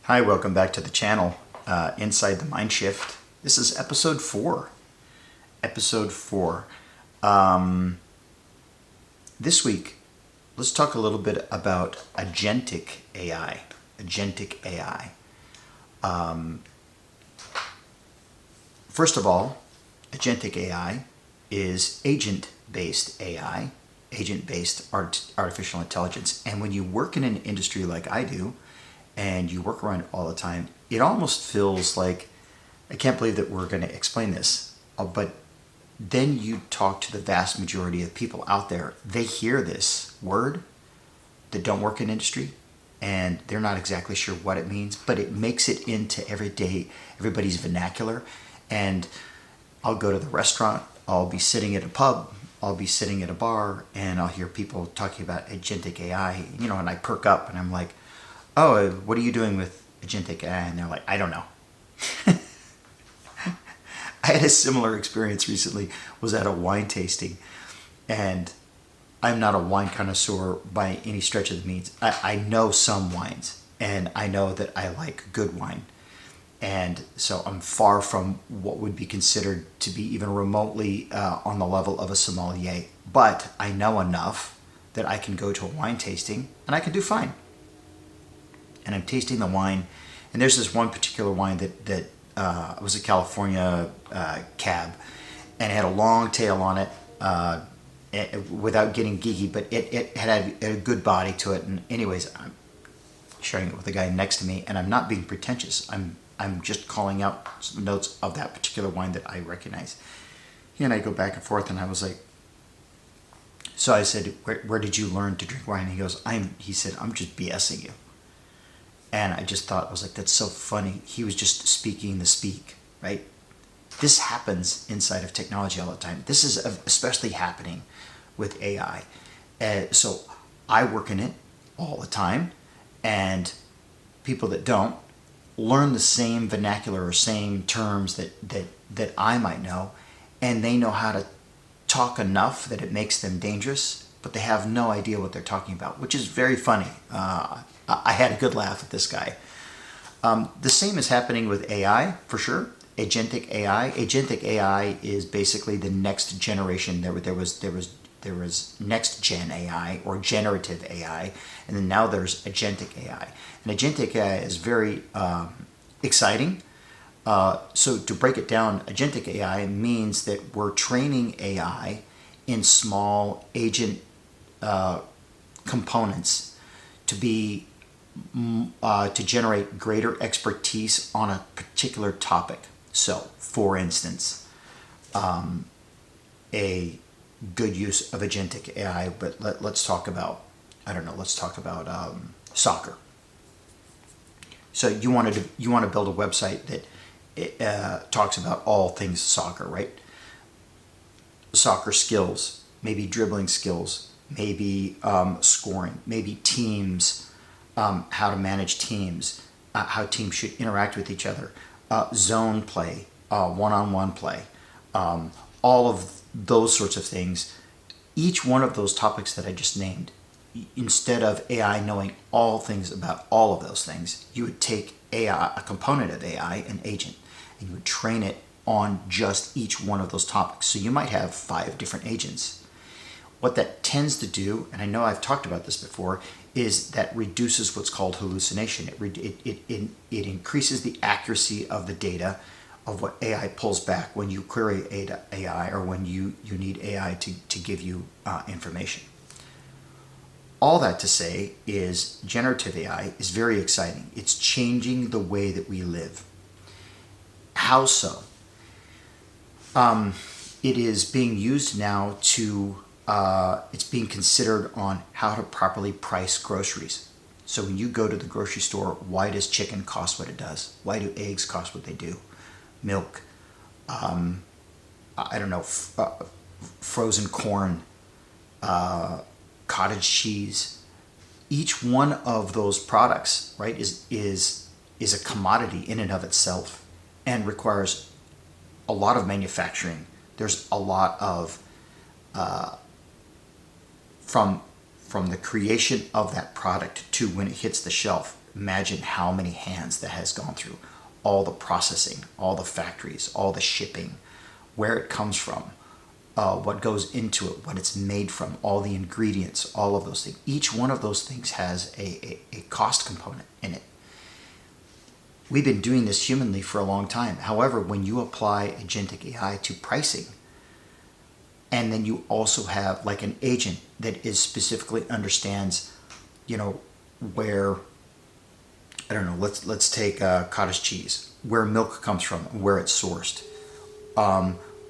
Hi, welcome back to the channel, Inside the Mind Shift. This is episode 4. Episode 4. This week, let's talk a little bit about Agentic AI. Agentic AI. First of all, Agentic AI is agent-based AI, agent-based artificial intelligence. And when you work in an industry like I do, and you work around it all the time, it almost feels like, I can't believe that we're going to explain this, but then you talk to the vast majority of people out there, they hear this word that don't work in industry, and they're not exactly sure what it means, but it makes it into everybody's vernacular. And I'll go to the restaurant, I'll be sitting at a pub, I'll be sitting at a bar, and I'll hear people talking about Agentic AI, and I perk up and I'm like, oh, what are you doing with Agentic AI? And they're like, I don't know. I had a similar experience recently, was at a wine tasting, and I'm not a wine connoisseur by any stretch of the means. I know some wines, and I know that I like good wine. And so I'm far from what would be considered to be even remotely on the level of a sommelier. But I know enough that I can go to a wine tasting, and I can do fine. And I'm tasting the wine, and there's this one particular wine that was a California cab, and it had a long tail on it, without getting geeky, but it had a good body to it. And anyways, I'm sharing it with the guy next to me, and I'm not being pretentious. I'm just calling out some notes of that particular wine that I recognize. He and I go back and forth, and I was like, so I said, where did you learn to drink wine? And he said, I'm just BSing you. And I just thought, I was like, that's so funny. He was just speaking the speak, right? This happens inside of technology all the time. This is especially happening with AI. So I work in it all the time, and people that don't learn the same vernacular or same terms that I might know, and they know how to talk enough that it makes them dangerous, but they have no idea what they're talking about, which is very funny. I had a good laugh at this guy. The same is happening with AI, for sure. Agentic AI. Agentic AI is basically the next generation. There was next gen AI or generative AI, and then now there's Agentic AI. And Agentic AI is very exciting. So to break it down, Agentic AI means that we're training AI in small agent components to generate greater expertise on a particular topic. So, for instance, a good use of Agentic AI, but let's talk about, soccer. So you want to build a website that talks about all things soccer, right? Soccer skills, maybe dribbling skills, maybe scoring, maybe teams, how to manage teams, how teams should interact with each other, zone play, one-on-one play, all of those sorts of things. Each one of those topics that I just named, instead of AI knowing all things about all of those things, you would take AI, a component of AI, an agent, and you would train it on just each one of those topics. So you might have 5 different agents. What that tends to do, and I know I've talked about this before, is that reduces what's called hallucination. It increases the accuracy of the data of what AI pulls back when you query AI or when you need AI to give you information. All that to say is generative AI is very exciting. It's changing the way that we live. How so? It is being used now it's being considered on how to properly price groceries. So when you go to the grocery store, why does chicken cost what it does? Why do eggs cost what they do? Milk, frozen corn, cottage cheese. Each one of those products, right, is a commodity in and of itself and requires a lot of manufacturing. There's a lot of from the creation of that product to when it hits the shelf, Imagine how many hands that has gone through. All the processing, all the factories, all the shipping, where it comes from, what goes into it, what it's made from, all the ingredients, all of those things. Each one of those things has a cost component in it. We've been doing this humanly for a long time. However, when you apply agentic AI to pricing, and then you also have like an agent that is specifically understands, where, I don't know, let's take cottage cheese, where milk comes from, where it's sourced,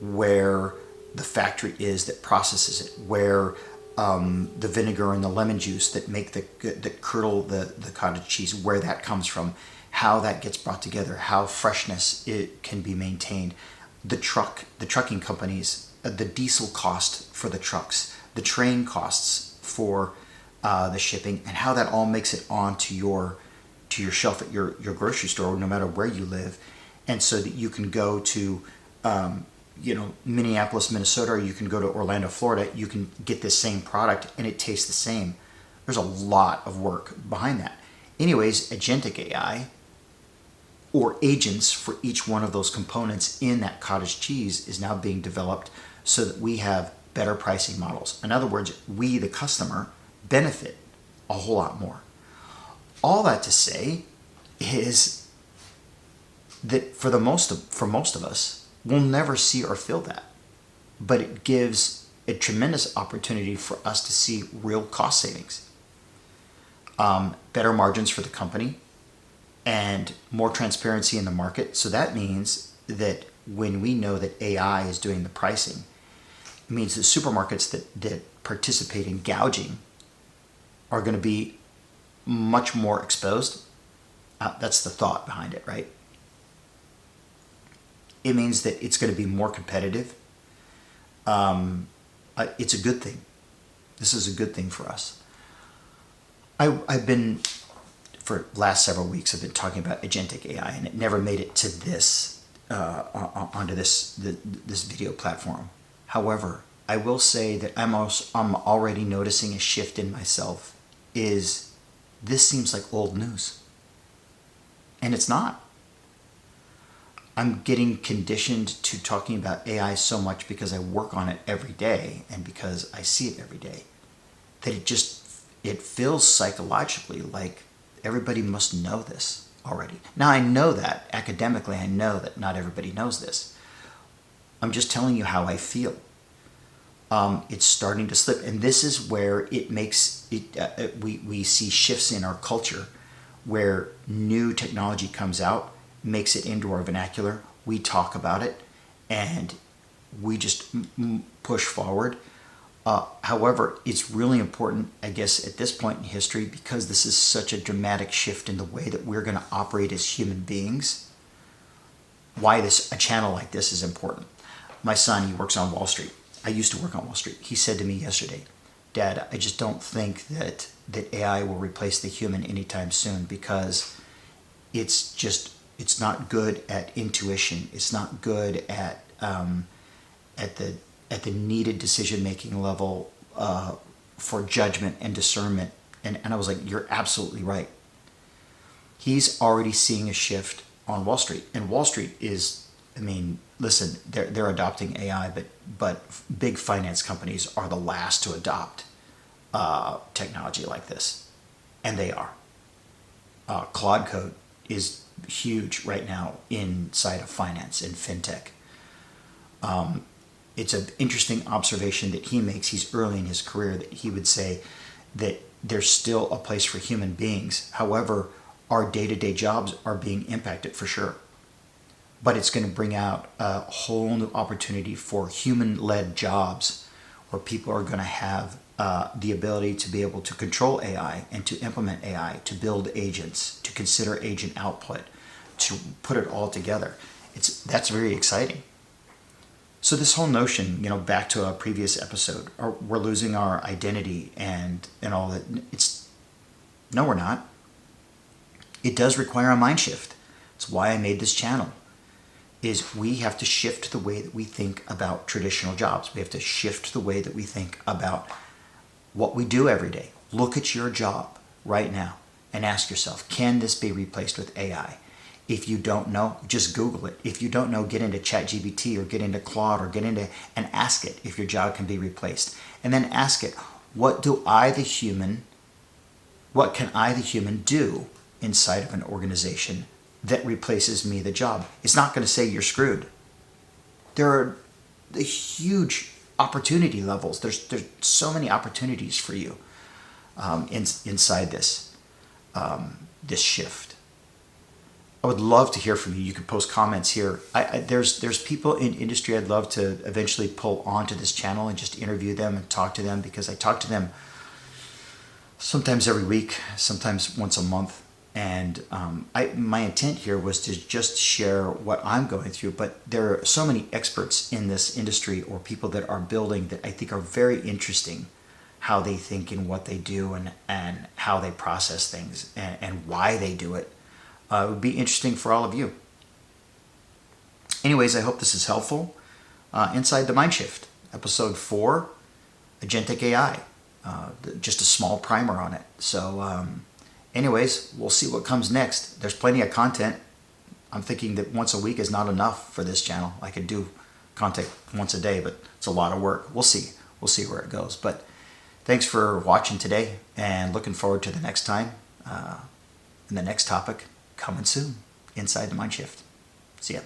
where the factory is that processes it, where the vinegar and the lemon juice that make that curdle the cottage cheese, where that comes from, how that gets brought together, how freshness it can be maintained, the trucking companies, the diesel cost for the trucks, the train costs for the shipping, and how that all makes it onto your shelf at your grocery store, no matter where you live, and so that you can go to Minneapolis, Minnesota, or you can go to Orlando, Florida, you can get this same product and it tastes the same. There's a lot of work behind that. Anyways, agentic AI, or agents for each one of those components in that cottage cheese, is now being developed so that we have better pricing models. In other words, we, the customer, benefit a whole lot more. All that to say is that for most of us, we'll never see or feel that. But it gives a tremendous opportunity for us to see real cost savings, better margins for the company, and more transparency in the market. So that means that when we know that AI is doing the pricing, it means the supermarkets that participate in gouging are going to be much more exposed. That's the thought behind it, right? It means that it's going to be more competitive. It's a good thing. This is a good thing for us. I've been, for last several weeks, I've been talking about agentic AI, and it never made it to this onto this video platform. However, I will say that I'm already noticing a shift in myself. Is this seems like old news, and it's not. I'm getting conditioned to talking about AI so much because I work on it every day and because I see it every day, that it feels psychologically like everybody must know this already. Now, I know that academically, I know that not everybody knows this. I'm just telling you how I feel. It's starting to slip, and this is where it makes it. We see shifts in our culture, where new technology comes out, makes it into our vernacular. We talk about it, and we just push forward. However, it's really important, I guess, at this point in history, because this is such a dramatic shift in the way that we're going to operate as human beings. Why a channel like this is important. My son, he works on Wall Street. I used to work on Wall Street. He said to me yesterday, "Dad, I just don't think that AI will replace the human anytime soon, because it's not good at intuition. It's not good at the needed decision-making level for judgment and discernment." And I was like, "You're absolutely right." He's already seeing a shift on Wall Street. And Wall Street is, listen, they're adopting AI, but big finance companies are the last to adopt technology like this. And they are. Claude Code is huge right now inside of finance and fintech. It's an interesting observation that he makes. He's early in his career, that he would say that there's still a place for human beings. However, our day-to-day jobs are being impacted for sure. But it's going to bring out a whole new opportunity for human-led jobs, where people are going to have the ability to be able to control AI and to implement AI, to build agents, to consider agent output, to put it all together. That's very exciting. So this whole notion, back to a previous episode, we're losing our identity and all that. No, we're not. It does require a mind shift. It's why I made this channel. Is we have to shift the way that we think about traditional jobs. We have to shift the way that we think about what we do every day. Look at your job right now. and ask yourself, can this be replaced with AI? If you don't know, just Google it. If you don't know, get into ChatGPT or get into Claude or get into and ask it if your job can be replaced. And then ask it, what can I, the human, do inside of an organization that replaces me the job? It's not going to say you're screwed. There are the huge opportunity levels. There's so many opportunities for you inside this shift. I would love to hear from you. You can post comments here. There's people in industry I'd love to eventually pull onto this channel and just interview them and talk to them, because I talk to them sometimes every week, sometimes once a month. And my intent here was to just share what I'm going through, but there are so many experts in this industry or people that are building that I think are very interesting, how they think and what they do and how they process things and why they do it. It would be interesting for all of you. Anyways, I hope this is helpful. Inside the Mindshift, episode 4, Agentic AI. Just a small primer on it. So anyways, we'll see what comes next. There's plenty of content. I'm thinking that once a week is not enough for this channel. I could do content once a day, but it's a lot of work. We'll see. We'll see where it goes. But thanks for watching today, and looking forward to the next time and the next topic coming soon inside the Mindshift. See ya.